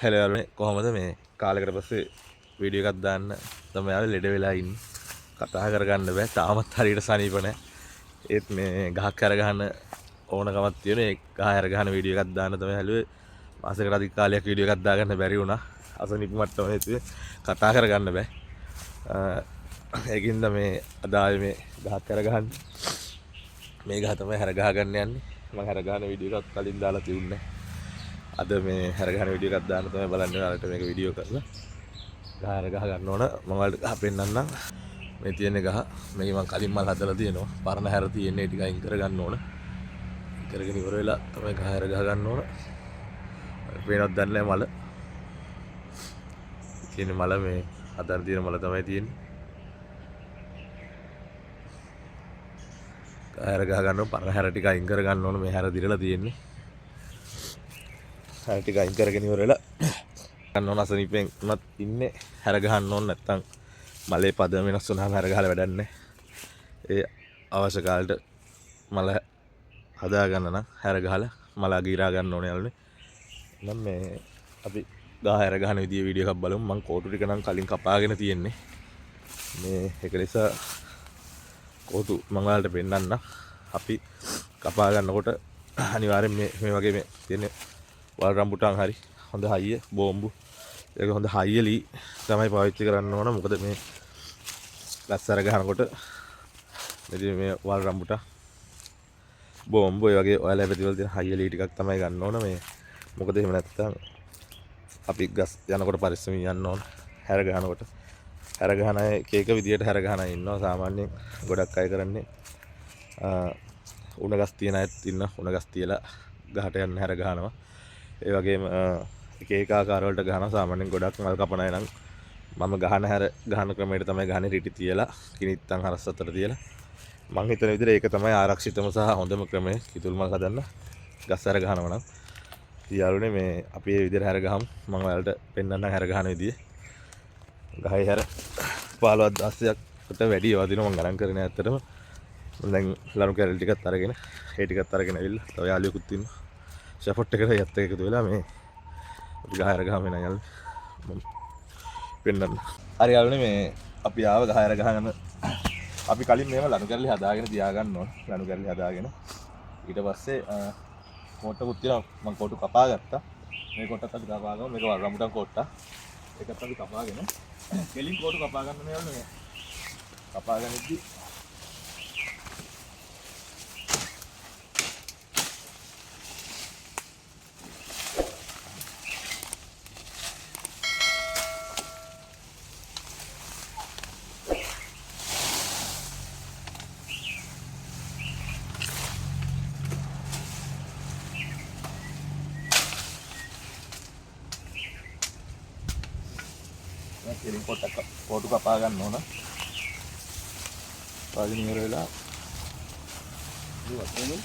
Hello යාළුවනේ කොහමද මේ කාලයකට පස්සේ වීඩියෝ එකක් දාන්න තමයි යාළුවා ලෙඩ වෙලා ඉන්නේ. කතා කරගන්න බෑ. තාමත් හරියට සනීප නැහැ. ඒත් මේ ගහක් අර ගන්න ඕනකමක් තියෙන ඒ ගහ අර ගන්න වීඩියෝ එකක් දාන්න තමයි හැලුවේ. මාසයකට අධික කාලයක් වීඩියෝ එකක් දාගන්න බැරි වුණා. අසනීප මට්ටම හේතුවේ කතා කරගන්න බෑ. ඒකින්ද මේ අද ආවේ මේ ගහක් අර ගන්න. මේ ගහ තමයි හැර ගහ ගන්න යන්නේ. මම හැර ගන්න වීඩියෝ එකක් කලින් දාලා තියුන්නේ. අද මේ හැර ගන්න වීඩියෝ එකක් දාන්න තමයි බලන්නේ ඔයාලට මේක වීඩියෝ කරලා. ගහ හැර ගහ ගන්න ඕන. මම ඔයාලට ගහ පෙන්නන්නම්. මේ තියෙන ගහ මේක මම කලින් මල් හදලා තියෙනවා. පරණ හැර තියෙන්නේ ටික අයින් කර ගන්න ඕන. කරගෙන ඉවර වෙලා තමයි ගහ හැර ගහ ගන්න ඕන. පේනවද දන්නේ මල. තියෙන මල මේ හදන්න තියෙන මල තමයි තියෙන්නේ. ගහ හැර ගහ ගන්න ඕන. පරණ හැර ටික අයින් කර ගන්න ඕන. මේ හැර දිරලා තියෙන්නේ. හැර ටික අයින් කරගෙන ඉවර වෙලා ගන්න ඕන. අසනීපෙන් උනත් ඉන්නේ හැර ගහන්න ඕන. නැත්තම් මලේ පදම වෙනස් වුණාම හැර ගහලා වැඩක් නැහැ. ඒ අවශ්‍ය කාලෙට මල හදා ගන්න නම් හැර ගහලා මල ගිරා ගන්න ඕනේ යාළුවනේ. නම් මේ අපි ගහ හැර ගහන විදිය වීඩියෝ එකක් බලමු. මම කෝටු ටික නම් කලින් කපාගෙන තියෙන්නේ. මේ ඒක නිසා කෝටු මම ඔයාලට පෙන්නන්න. අපි කපා ගන්නකොට අනිවාර්යෙන් මේ වගේ මේ තියෙන වල් රම්බුටාන් හරි හොඳ හයිය බෝම්බු ඒක හොඳ හයිය ලී තමයි පාවිච්චි කරන්න ඕන. මොකද මේ ගස් අර ගහනකොට මේ වල් රම්බුටා බෝම්බු ඒ වගේ ඔයාලා පැතිවල තියෙන හයිය ලී ටිකක් තමයි ගන්න ඕන. මේ මොකද එහෙම නැත්නම් අපි ගස් යනකොට පරිස්සමින් යන්න ඕන. හැර ගහනකොට හැර ගහන අය එක විදියට හැර ගහන අය ඉන්නවා. සාමාන්‍යයෙන් ගොඩක් අය කරන්නේ උණ ගස් තියන අයත් ඉන්න උණ ගස් තියලා ගහට යන්න හැර ගහනවා. ඒ වගේම එක ආකාර වලට ගහනවා. සාමාන්‍යයෙන් ගොඩක් මල් කපන අය නම් මම ගහන හැර ගහන ක්‍රමයට තමයි ගහන්නේ. රිටි තියලා කිනිත්තන් හරස් අතර තියලා මං හිතන විදිහට ඒක තමයි ආරක්ෂිතම සහ හොඳම ක්‍රමය කිතුල් මල් හදන්න ගස් හැර ගහනවා නම්. යාළුවනේ මේ අපි මේ විදිහට හැර ගහමු. මම ඔයාලට පෙන්නන්නම් හැර ගහන විදිය. ගහේ හැර 15 16කට වැඩි වදිනවා මම ගණන් කරන්නේ ඇත්තටම. දැන් ලනු කැරල් ටිකත් අරගෙන ඒ ටිකත් අරගෙන ඇවිල්ලා තව යාළුවෙකුත් ඉන්නවා. ෂැෆොට් එකට යත් එකතු වෙලා මේ අපි ගහ හැර ගහම එන යාළුවනේ මම පෙන්නන්න. හරි යාළුවනේ මේ අපි ආව ගහ හැර ගහගෙන අපි කලින් මේව ලනු කැරලි හදාගෙන තියාගන්න ඕන. ලනු කැරලි හදාගෙන ඊට පස්සේ කොට්ටකුත් තියෙනවා. මම කොටු කපා ගත්තා. මේ කොටත් අපි කපා ගමු. මේක රම්බුටන් කොට්ටා. ඒකත් අපි කපාගෙන කෙලින් කොටු කපා ගන්න මේ යාළුවනේ. කපා ගනිද්දි කෙලින් කොටු කපා ගන්න ඕන. පාගෙන ඉවර වෙලා ඉවත් වෙනවා.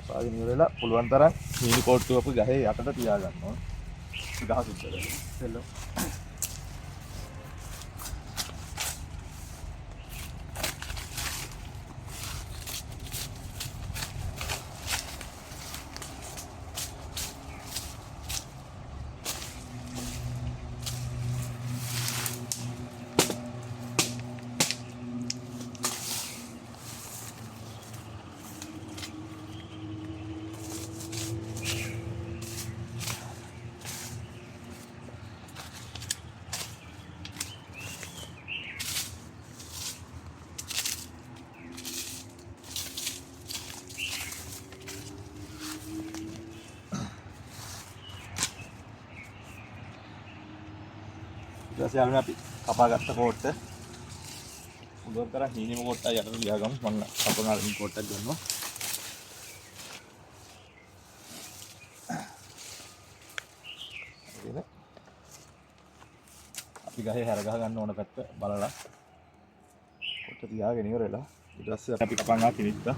පාගෙන ඉවර වෙලා පුළුවන් තරම් මීනි කොට්ටුව අපි ගහේ යටට තියා ගන්න ඕන. ගහ සුද්ධ කරලා ඊපස්සේ යාළුවනේ අපි කපාගත්ත කොට්ට උඩට කරා හීනෙම කොට්ටා යටට ලියාගමු. මම කපන අලින් කොට්ටක් ගන්නවා. හරිද? අපි ගහේ හැර ගහ ගන්න ඕන පැත්ත බලලා කොට්ට තියාගෙන ඉවර වෙලා ඊට පස්සේ අපි කපන්නා කිනිත්තා.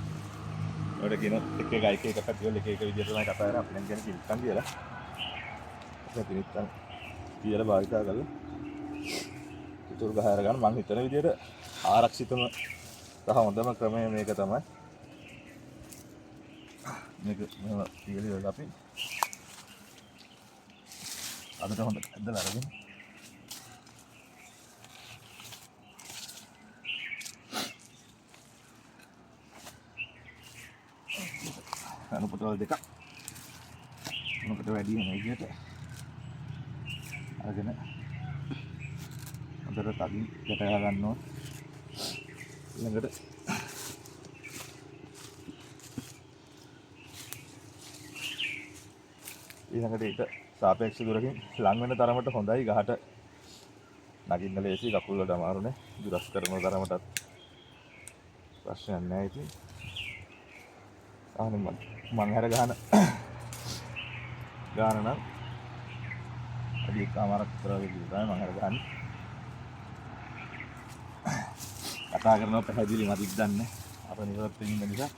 ඔයාලට කියන එක පැති වල එක විදිහට තමයි කතා කරන්නේ. අපි දැන් කියන්නේ කිනිත්තන් කියලා. නැතිනිත්තන් කියලා භාවිතා කරලා ඉතුරු ගහ අරගන්න මම හිතන විදිහට ආරක්ෂිතම සහ හොඳම ක්‍රමය මේක තමයි. මේක මෙහෙම පිළිවෙල අපි අදට හොඳට ඇදලා අරගෙන අනුපතවල දෙකක් මොකට වැඩි වෙන විදිහට අරගෙන හොඳට තදින් ගැට ගහ ගන්න ඕන. ඊළඟට ඒක සාපේක්ෂ දුරකින් ලං වෙන තරමට හොඳයි. ගහට නගින්න ලේසි, කකුල් වලට අමාරු නෑ. දුරස් කරන තරමටත් ප්‍රශ්නයක් නෑ. ඉතින් අහන්න මං හැර ගන්න නම් අඩි එකමාරක් විතර වගේ තමයි මං හැර ගන්න. කතා කරනවා පැහැදිලි මදිත් දන්නේ අප නිරවර්තන ඉන්න නිසා.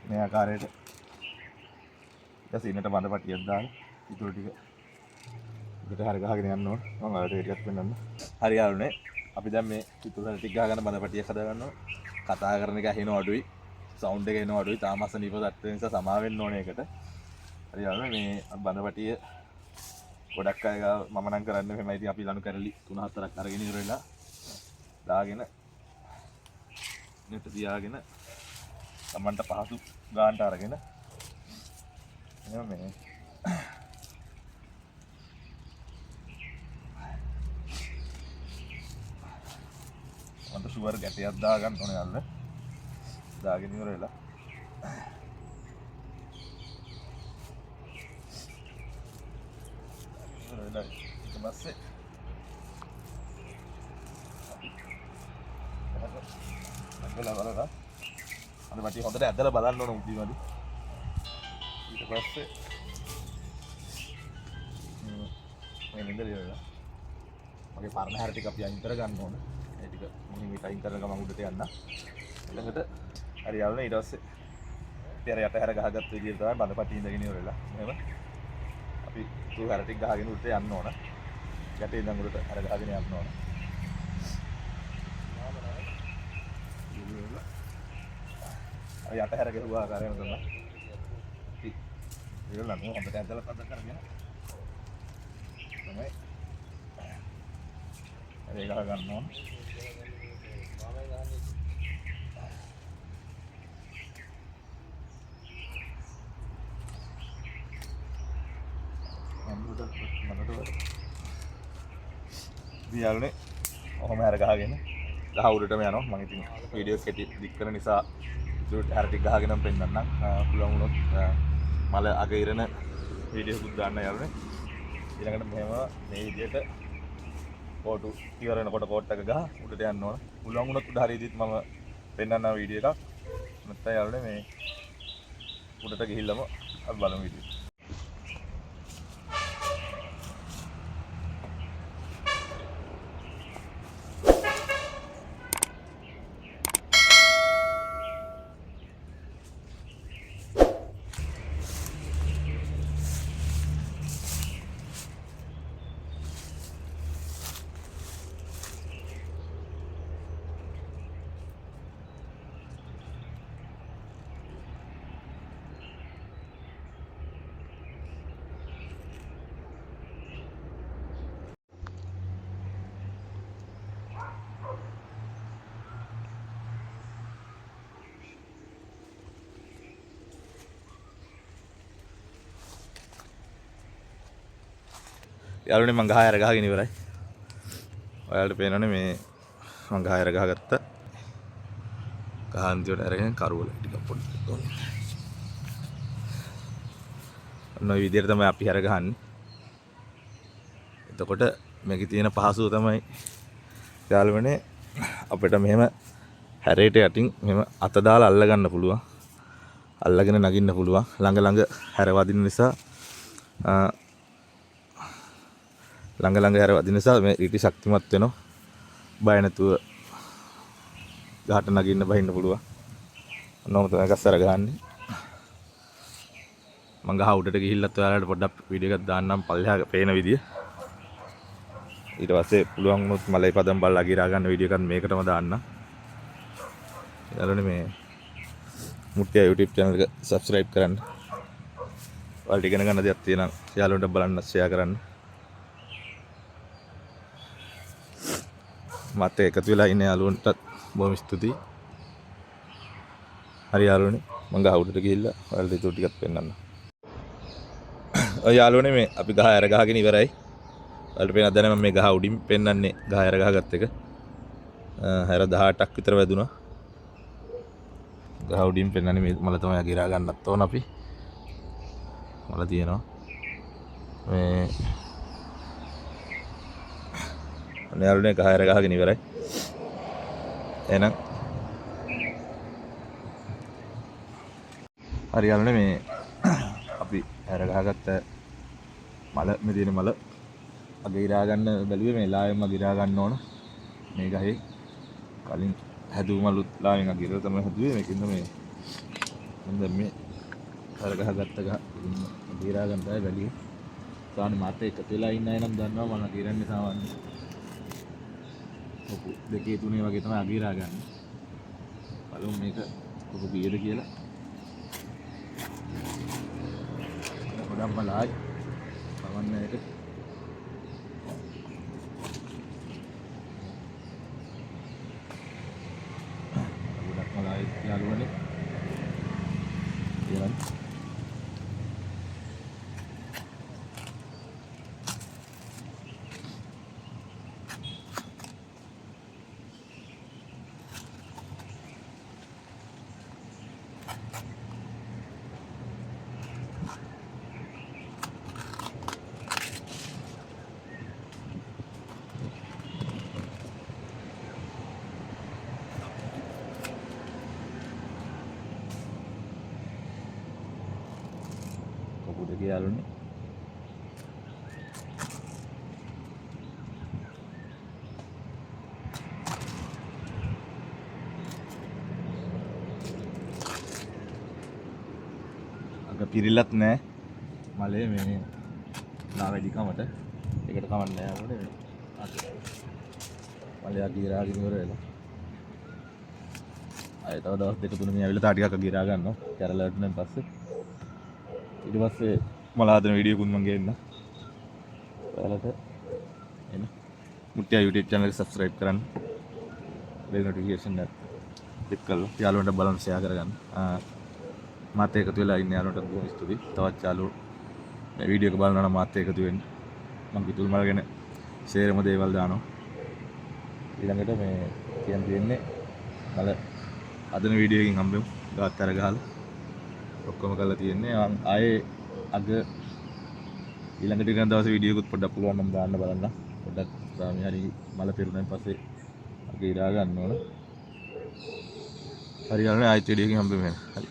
මේ ආකාරයට ඊට බඳ පටියක් දාලා ඉතුරු ටික උඩට හරිය ගහගෙන යන්න ඕන. මම ඔයාලට ටිකක් පෙන්නන්න. හරි යාළුවනේ, අපි දැන් මේ ඉතුරු ටික ගහගෙන බඳ පටියක් හදා ගන්නවා. කතා කරන එක ඇහෙනව අඩුයි, සවුන්ඩ් එක එනවා අඩුයි. තාම අසනීප තත්ත්වය නිසා සමා වෙන්න ඕනේ ඒකට. හරි යාළුවනේ, මේ බඳ පටිය ගොඩක් අය මම නම් කරන්නේ මෙහෙමයි. ඉතින් අපි ලනු කරලි 3-4ක් අරගෙන ඉවර වෙලා දාගෙන net තියාගෙන තමන්ට පහසු ගානට අරගෙන එහෙනම් මේ මන්ට ෂුවර් ගැටයක් දාගන්න ඕනේ යන්න. දාගෙන ඉවර වෙලා ඊට පස්සේ අදලා බලලා අද මට හොඳට ඇදලා බලන්න ඕන උදේවලු. ඊට පස්සේ මේ නින්දල ඉවරලා මගේ පරණ හැර ටික අපි අයින් කර ගන්න ඕන. ඒ ටික මොනින් මේක අයින් කරන ගමන් උඩට යන්න. ඊළඟට හරි යාළුවනේ, ඊට පස්සේ පෙර යට හැර ගහගත්ත විදිහට තමයි බඳපටි ඉඳගෙන ඉවරලා. එහෙම අපි තුරු හැර ටික ගහගෙන උඩට යන්න ඕන. ගැටේ ඉඳන් උඩට හැර ගහගෙන යන්න ඕන. යට හැර ගැහුවා ආකාරයෙන් තමයි. ඉතින් ඒක නම් හොඳට ඇදලා පද කරගෙන තමයි ඒක ගහ ගන්න ඕන. යාළුවනේ, ඔහොම හැර ගහගෙන ගහ උඩටම යනවා. මම ඉතින් වීඩියෝ කෙටි දික් කරන නිසා ඉතුරු හැර ටික ගහගෙනම පෙන්නන්නම්. පුළුවන් වුණොත් මල අග ඉරන වීඩියෝ එකක් දාන්න යාළුවනේ. ඊළඟට මෙහෙම මේ විදිහට කෝටු ඉවර වෙනකොට කෝට් එක ගහ උඩට යන්න ඕන. පුළුවන් වුණොත් උඩ හරියදීත් මම පෙන්නන්නම් වීඩියෝ එකක්. නැත්නම් යාළුවනේ මේ උඩට ගිහිල්ලාම අපි බලමු වීඩියෝ. යාළුවනේ, මං ගහ හැර ගහගෙන ඉවරයි. ඔයාලට පේනවනේ මේ මං ගහ හැර ගහගත්ත ගහ අන්තිමට අරගෙන කරුවල ටිකක් පොඩ්ඩක් දුන්න. ඔන්න ඔය විදිහට තමයි අපි හැර ගහන්නේ. එතකොට මේකේ තියෙන පහසුව තමයි යාළුවනේ, අපිට මෙහෙම හැරේට යටින් මෙහෙම අත දාලා අල්ල ගන්න පුළුවන්. අල්ලගෙන නගින්න පුළුවන්. ළඟ ළඟ හැර වදින නිසා ළඟ ළඟ හැර වදින නිසා මේ රීටි ශක්තිමත් වෙනවා. බය නැතුව ගහට නගින්න බහින්න පුළුවන්. ඔන්නෝම තමයි ගස්සර ගහන්නේ. මම ගහ උඩට ගිහිල්ලත් ඔයාලට පොඩ්ඩක් වීඩියෝ එකක් දාන්නම් පල්ලෙහා පේන විදිය. ඊට පස්සේ පුළුවන් වුණොත් මලයි පදම් බලලා ගිරා ගන්න වීඩියෝ එකක් මේකටම දාන්නම්. යාළුවනේ මේ මුට්ටිය YouTube channel එක subscribe කරන්න. ඔයාලට ඉගෙන ගන්න දෙයක් තියෙනවා යාළුවන්ට බලන්න share කරන්න. මත් එකතු වෙලා ඉන්න යාළුවන්ට බොහොම ස්තුතියි. හරි යාළුවනේ මම ගහ උඩට ගිහිල්ලා ඔයාලට ඒක ටිකක් පෙන්නන්න. ඔය යාළුවනේ මේ අපි ගහ ඇර ගහගෙන ඉවරයි. ඔයාලට පේනවද දැන් මම මේ ගහ උඩින් පෙන්නන්නේ ගහ ඇර ගහගත් එක. හැර 18ක් විතර වැදුනා. ගහ උඩින් පෙන්නන්නේ මේ මල තමයි ගිරා ගන්නත් ඕන අපි. මල තියෙනවා. මේ අනේ යාළුවනේ ගහ ඇර ගහගෙන ඉවරයි. එහෙනම් හරි යාළුවනේ මේ අපි ඇර ගහගත්ත මල මේ තියෙන මල අගිරා ගන්න බැලුවේ මේ ලායෙම අගිරා ගන්න ඕන. මේ ගහේ කලින් හැදුව මලුත් ලායෙන් අගිරලා තමයි හැදුවේ. මේකින්ද මේ මම දැන් මේ ඇර ගහගත්ත ගහ අගිරා ගන්න තමයි බැලුවේ. සාමාන්‍ය මාත් එකතු වෙලා ඉන්න අය නම් දන්නවා මම අගිරන්නේ සාමාන්‍ය කොපු දෙකේ තුනේ වගේ තමයි අගිරා ගන්න. බලමු මේක කොපු කීයද කියලා. ගොඩක් මලයි. සමන්න එක ගොඩක් මලයි යාළුවනේ. ඉතින් කොපු දෙකේ යාළුවනේ. අග පිරිලත් නෑ මලේ මේ ලා වැඩි කමට. ඒකට කමක් නෑ අපිට මේ. මලයා ගිරාගෙන ඉවර වෙලා. අය තව දවස් දෙක තුන මේ ඇවිල්ලා තා ටිකක් ගිරා ගන්නවා. කැරලා වැටුණාන් පස්සේ ඊට පස්සේ මල හදන වීඩියෝ කුත් මම ගේන්න. ඔයාලට එන්න මුට්ටිය YouTube channel එක subscribe කරන්න. bell notification එක click කරලා යාළුවන්ට බලන්න share කරගන්න. මාත් එකතු වෙලා ඉන්න යාළුවන්ට බොහොම ස්තුතියි. තවත් යාළුවෝ මේ වීඩියෝ එක බලනවා නම් මාත් එකතු වෙන්න. මම කිතුල් මල ගැන සේරම දේවල් දානවා. ඊළඟට මේ කියන්න තියෙන්නේ මල හදන වීඩියෝ එකකින් හම්බෙමු. ගාත් අර ගහලා ඔක්කොම කරලා තියෙන්නේ. ආයේ අග ඊළඟට ඉන්න දවසේ වීඩියෝ එකත් පොඩ්ඩක් පුළුවන් නම් දාන්න බලන්න. පොඩ්ඩක් සාමි හරි මල පෙරුණාන් පස්සේ අග ඉරා ගන්න ඕන. හරි යාළුවනේ ආයෙත් වීඩියෝ එකකින් හම්බෙමු. හරි.